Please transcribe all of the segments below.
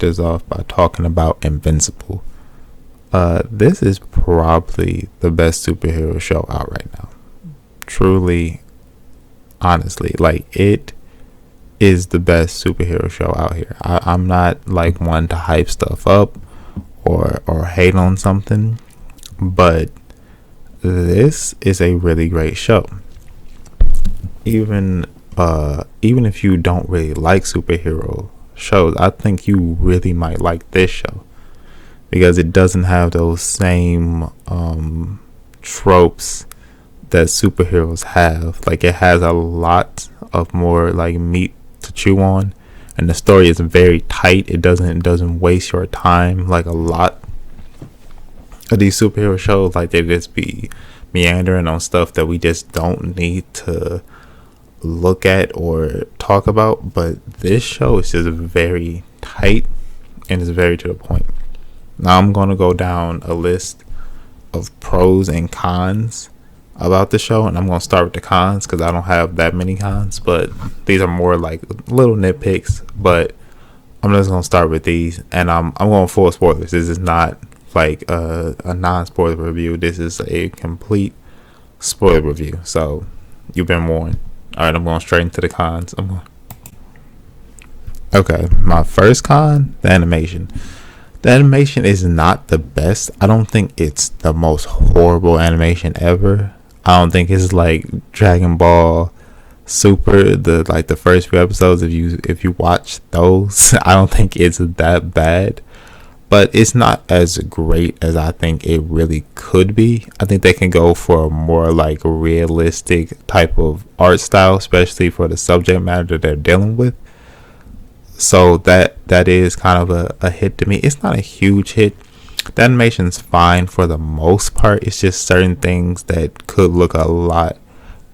this off by talking about Invincible. This is probably the best superhero show out right now. Truly, honestly, like it is the best superhero show out here. I'm not like one to hype stuff up or hate on something, but this is a really great show. Even if you don't really like superhero shows, I think you really might like this show because it doesn't have those same tropes that superheroes have. Like it has a lot of more like meat to chew on, and the story is very tight. It doesn't waste your time like a lot of these superhero shows. Like they just be meandering on stuff that we just don't need to look at or talk about. But this show is just very tight and is very to the point. Now I'm gonna go down a list of pros and cons about the show, and I'm gonna start with the cons because I don't have that many cons, but these are more like little nitpicks. But I'm just gonna start with these, and I'm going full spoilers. This is not like a non-spoiler review. This is a complete spoiler review, so you've been warned. All right, I'm going straight into the cons. Okay, my first con: the animation. The animation is not the best. I don't think it's the most horrible animation ever. I don't think it's like Dragon Ball Super, the first few episodes. If you watch those, I don't think it's that bad. But it's not as great as I think it really could be. I think they can go for a more like realistic type of art style, especially for the subject matter that they're dealing with. So that is kind of a hit to me. It's not a huge hit. The animation's fine for the most part. It's just certain things that could look a lot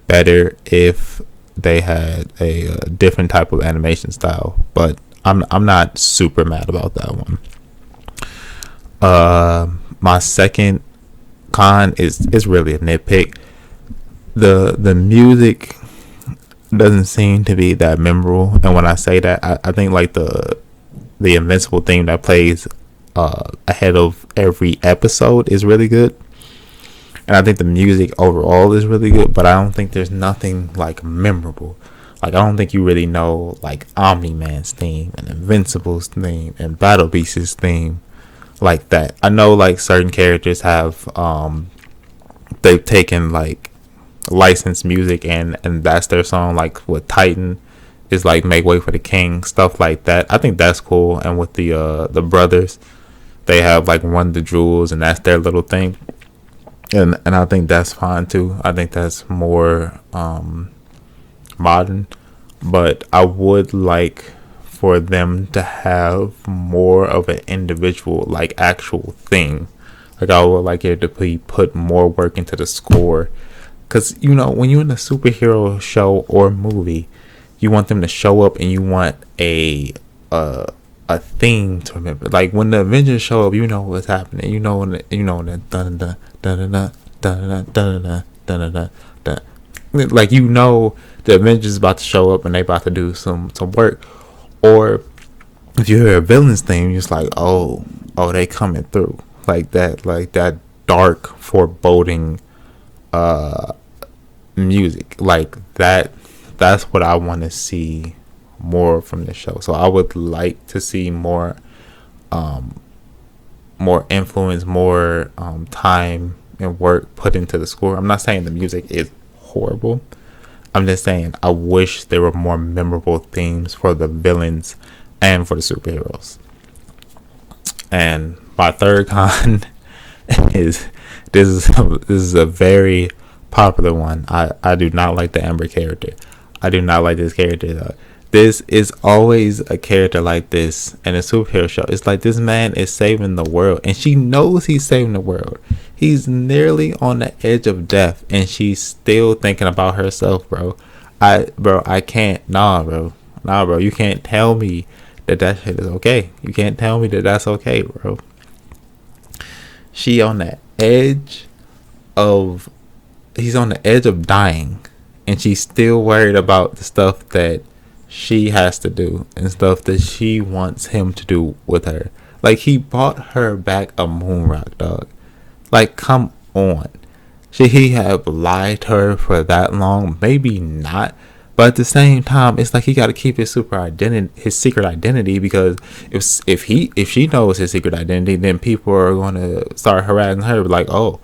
better if they had a different type of animation style. But I'm not super mad about that one. My second con is really a nitpick. The music doesn't seem to be that memorable, and when I say that, I think like the Invincible theme that plays ahead of every episode is really good, and I think the music overall is really good, but I don't think there's nothing like memorable. Like I don't think you really know like Omni-Man's theme and Invincible's theme and Battle Beast's theme like that. I know like certain characters have they've taken like licensed music and that's their song, like with Titan is like Make Way for the King, stuff like that. I think that's cool. And with the brothers, they have like Run the Jewels and that's their little thing, and I think that's fine too. I think that's more modern, but I would like for them to have more of an individual like actual thing. Like I would like it to be put more work into the score. Because, you know, when you're in a superhero show or movie, you want them to show up and you want a theme to remember. Like when the Avengers show up, you know what's happening. You know when the dun dun dun dun dun dun dun dun. Like you know the Avengers is about to show up and they about to do some work. Or if you hear a villain's theme, you're just like, oh, they coming through like that dark foreboding music like that. That's what I want to see more from the show. So I would like to see more influence, more time and work put into the score. I'm not saying the music is horrible. I'm just saying I wish there were more memorable themes for the villains and for the superheroes. And my third con is this is a very popular one. I do not like the Ember character. I do not like this character. This is always a character like this in a superhero show. It's like this man is saving the world and she knows he's saving the world. He's nearly on the edge of death and she's still thinking about herself, bro. I can't. Nah, bro. You can't tell me that shit is okay. You can't tell me that that's okay, bro. He's on the edge of dying and she's still worried about the stuff that she has to do and stuff that she wants him to do with her. Like, he bought her back a moon rock, dog. Like, come on. Should he have lied to her for that long? Maybe not. But at the same time, it's like he got to keep his secret identity, because if she knows his secret identity, then people are going to start harassing her, like, oh,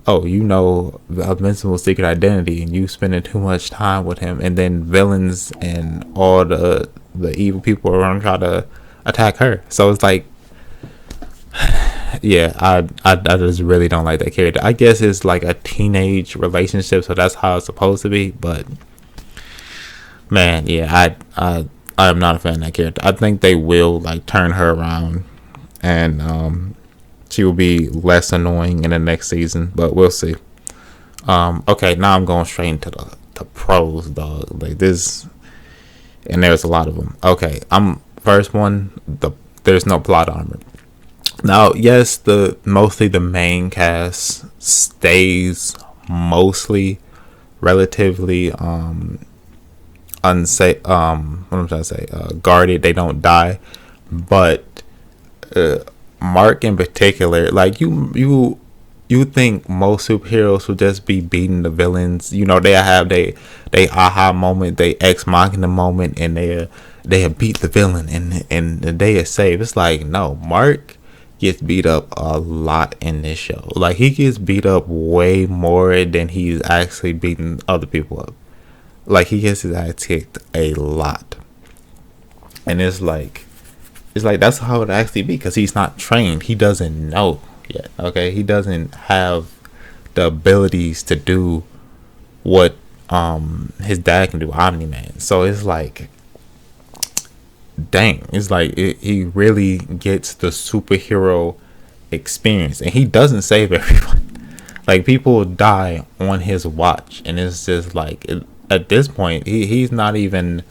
you know Invincible's secret identity, and you spending too much time with him, and then villains and all the evil people are going to try to attack her. So it's like, yeah, I just really don't like that character. I guess it's like a teenage relationship, so that's how it's supposed to be. But man, yeah, I am not a fan of that character. I think they will like turn her around, and she will be less annoying in the next season. But we'll see. Okay, now I'm going straight into the pros, dog. Like this, and there's a lot of them. Okay, first one. There's no plot armor. Now, yes, mostly the main cast stays mostly relatively unsafe. What am I trying to say? Guarded. They don't die, but Mark in particular, like you think most superheroes would just be beating the villains. You know, they have they aha moment, they ex machina moment, and they have beat the villain, and the day is saved. It's like, no, Mark gets beat up a lot in this show. Like, he gets beat up way more than he's actually beating other people up. Like, he gets his ass kicked a lot, and it's like that's how it actually be, because he's not trained. He doesn't know yet. Okay, he doesn't have the abilities to do what his dad can do, Omni-Man. So it's like, dang, it's like he really gets the superhero experience, and he doesn't save everyone. Like, people die on his watch, and it's just like, at this point he's not even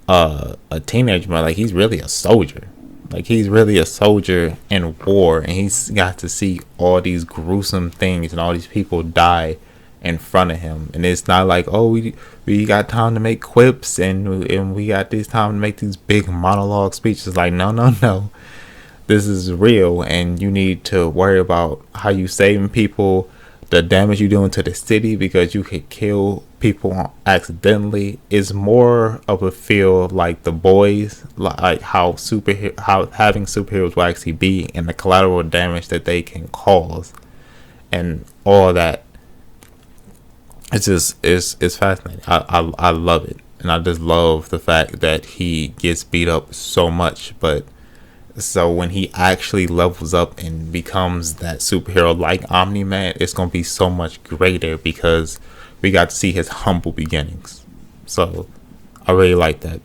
a teenager, but like, he's really a soldier. Like, he's really a soldier in war, and he's got to see all these gruesome things and all these people die in front of him. And it's not like, oh, we got time to make quips, and we got this time to make these big monologue speeches. Like, no, this is real, and you need to worry about how you saving people, the damage you doing to the city, because you could kill people accidentally. Is more of a feel like The Boys, like how having superheroes will actually be, and the collateral damage that they can cause, and all that. It's just it's fascinating. I love it, and I just love the fact that he gets beat up so much, but so when he actually levels up and becomes that superhero like Omni-Man, it's gonna be so much greater, because we got to see his humble beginnings. So I really like that.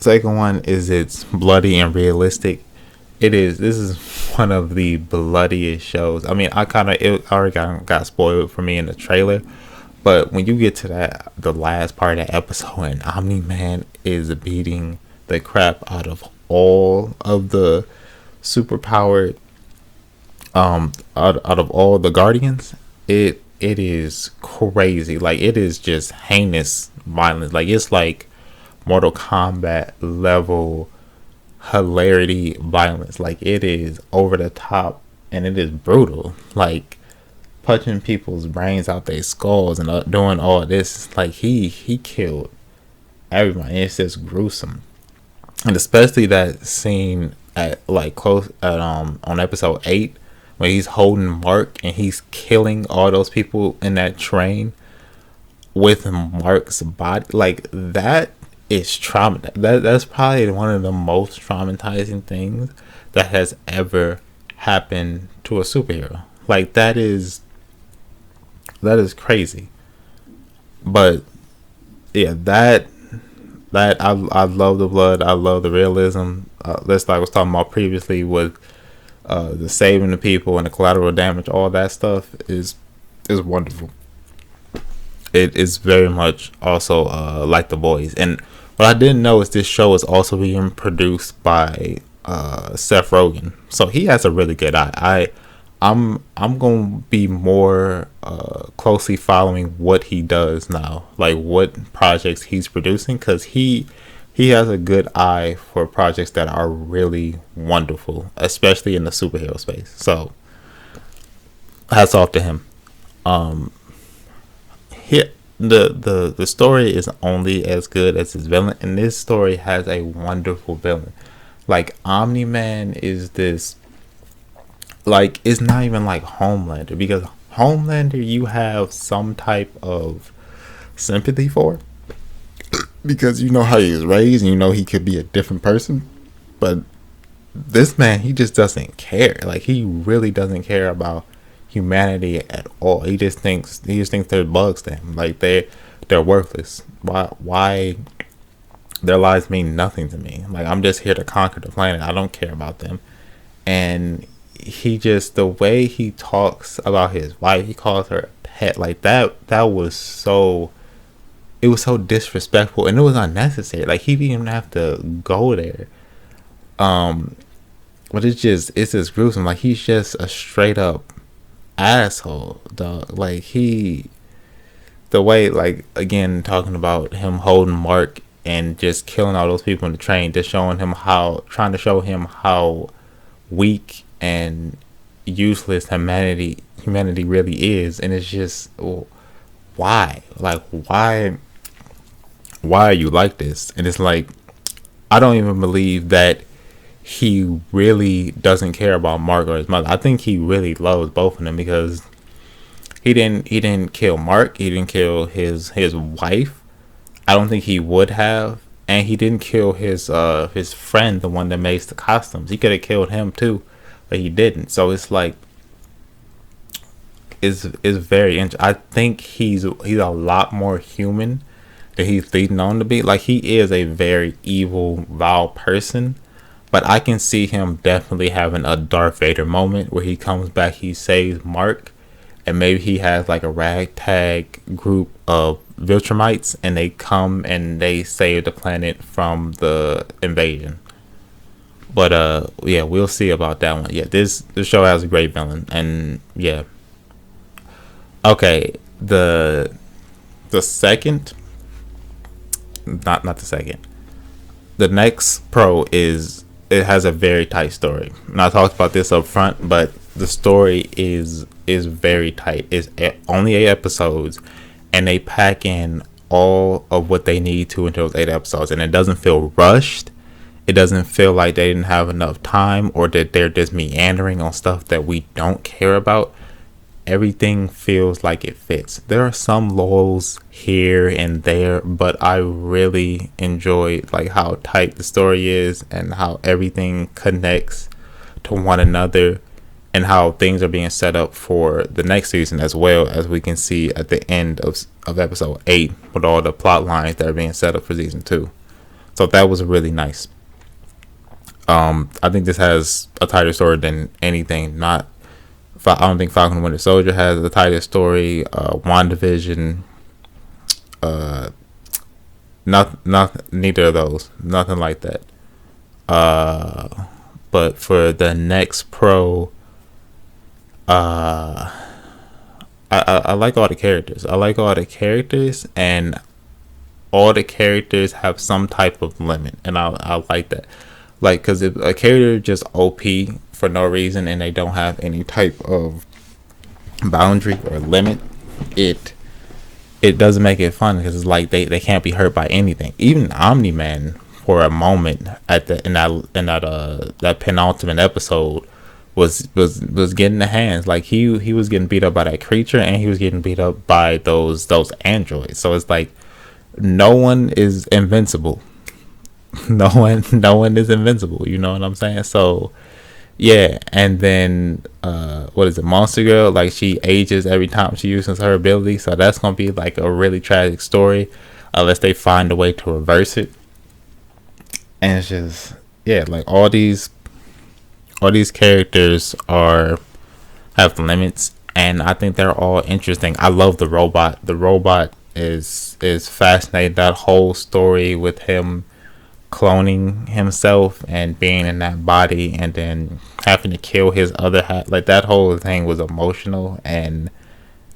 Second one is, it's bloody and realistic. This is one of the bloodiest shows. I mean, it already got spoiled for me in the trailer, but when you get to the last part of that episode, and Omni-Man is beating the crap out of all of the superpowered, out of all the Guardians, it is crazy. Like, it is just heinous violence. Like, it's like Mortal Kombat level hilarity violence. Like, it is over the top, and it is brutal. Like, punching people's brains out their skulls and doing all this. Like, he killed everyone. It's just gruesome. And especially that scene at like close at on episode 8, when he's holding Mark and he's killing all those people in that train with Mark's body. Like, that is trauma. That's probably one of the most traumatizing things that has ever happened to a superhero. Like, that is crazy. But yeah, that I love the blood. I love the realism. That's like I was talking about previously with the saving the people and the collateral damage. All that stuff is wonderful. It is very much also like The Boys. And what I didn't know is this show is also being produced by Seth Rogen, so he has a really good eye. I'm gonna be more closely following what he does now, like what projects he's producing, because he has a good eye for projects that are really wonderful, especially in the superhero space. So hats off to him. Um, he, the story is only as good as his villain, and this story has a wonderful villain. Like Omni Man is this, like, it's not even like Homelander, because Homelander you have some type of sympathy for, because you know how he was raised and you know he could be a different person. But this man, he just doesn't care. Like, he really doesn't care about humanity at all. He just thinks they're bugs to him. Like, they're worthless. Why their lives mean nothing to me. Like, I'm just here to conquer the planet. I don't care about them. And he just, the way he talks about his wife, he calls her a pet, like that was so, it was so disrespectful, and it was unnecessary. Like, he didn't even have to go there. um but it's just gruesome. Like, he's just a straight up asshole, dog. Like, the way, like, again, talking about him holding Mark and just killing all those people in the train, just trying to show him how weak and useless humanity really is. And it's just, well, why, like, why are you like this? And it's like, I don't even believe that he really doesn't care about Mark or his mother. I think he really loves both of them, because he didn't kill Mark, he didn't kill his wife. I don't think he would have. And he didn't kill his friend, the one that makes the costumes. He could have killed him too, but he didn't. So it's like, is very interesting. I think he's a lot more human than he's known to be. Like, he is a very evil, vile person, but I can see him definitely having a Darth Vader moment where he comes back, he saves Mark, and maybe he has like a ragtag group of Viltrumites, and they come and they save the planet from the invasion. But yeah, we'll see about that one. Yeah, this show has a great villain, and yeah. Okay, the second, not the second. The next pro is, it has a very tight story. And I talked about this up front, but the story is very tight. It's only 8 episodes, and they pack in all of what they need to into those 8 episodes, and it doesn't feel rushed. It doesn't feel like they didn't have enough time, or that they're just meandering on stuff that we don't care about. Everything feels like it fits. There are some lulls here and there, but I really enjoy like how tight the story is, and how everything connects to one another, and how things are being set up for the next season, as well as we can see at the end of episode 8, with all the plot lines that are being set up for season 2. So that was really nice. I think this has a tighter story than anything. I don't think Falcon and Winter Soldier has the tightest story. WandaVision, neither of those, nothing like that. But for the next pro, I like all the characters. And all the characters have some type of limit, and I like that. Like, because if a character just OP for no reason and they don't have any type of boundary or limit, it doesn't make it fun, because it's like they can't be hurt by anything. Even Omni-Man, for a moment at that penultimate episode, was getting the hands. Like, he was getting beat up by that creature, and he was getting beat up by those androids. So it's like, no one is invincible. No one is invincible. You know what I'm saying? So yeah. And then what is it, Monster Girl? Like, she ages every time she uses her ability. So that's gonna be like a really tragic story, unless they find a way to reverse it. And it's just, yeah, like, all these characters have limits, and I think they're all interesting. I love the robot. The robot is fascinating. That whole story with him cloning himself and being in that body and then having to kill his other half. Like that whole thing was emotional and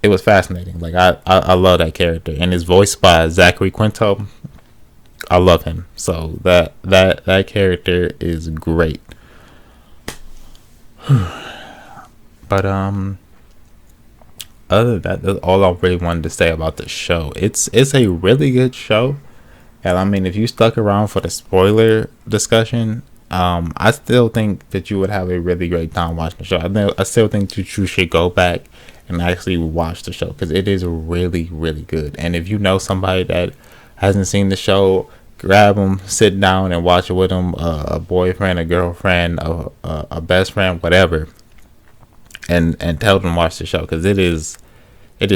it was fascinating. Like I love that character and his voiced by Zachary Quinto. I love him. So that character is great. But other than that, that's all I really wanted to say about the show. It's a really good show. And I mean, if you stuck around for the spoiler discussion, I still think that you would have a really great time watching the show. I still think that you should go back and actually watch the show because it is really, really good. And if you know somebody that hasn't seen the show, grab them, sit down and watch it with them, a boyfriend, a girlfriend, a best friend, whatever, and tell them to watch the show because it is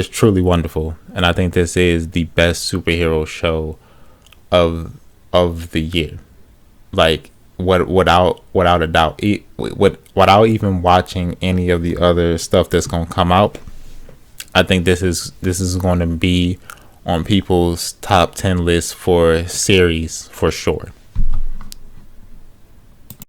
truly wonderful. And I think this is the best superhero show of the year, like without a doubt. Without even watching any of the other stuff that's gonna come out, I think this is going to be on people's top 10 list for series for sure.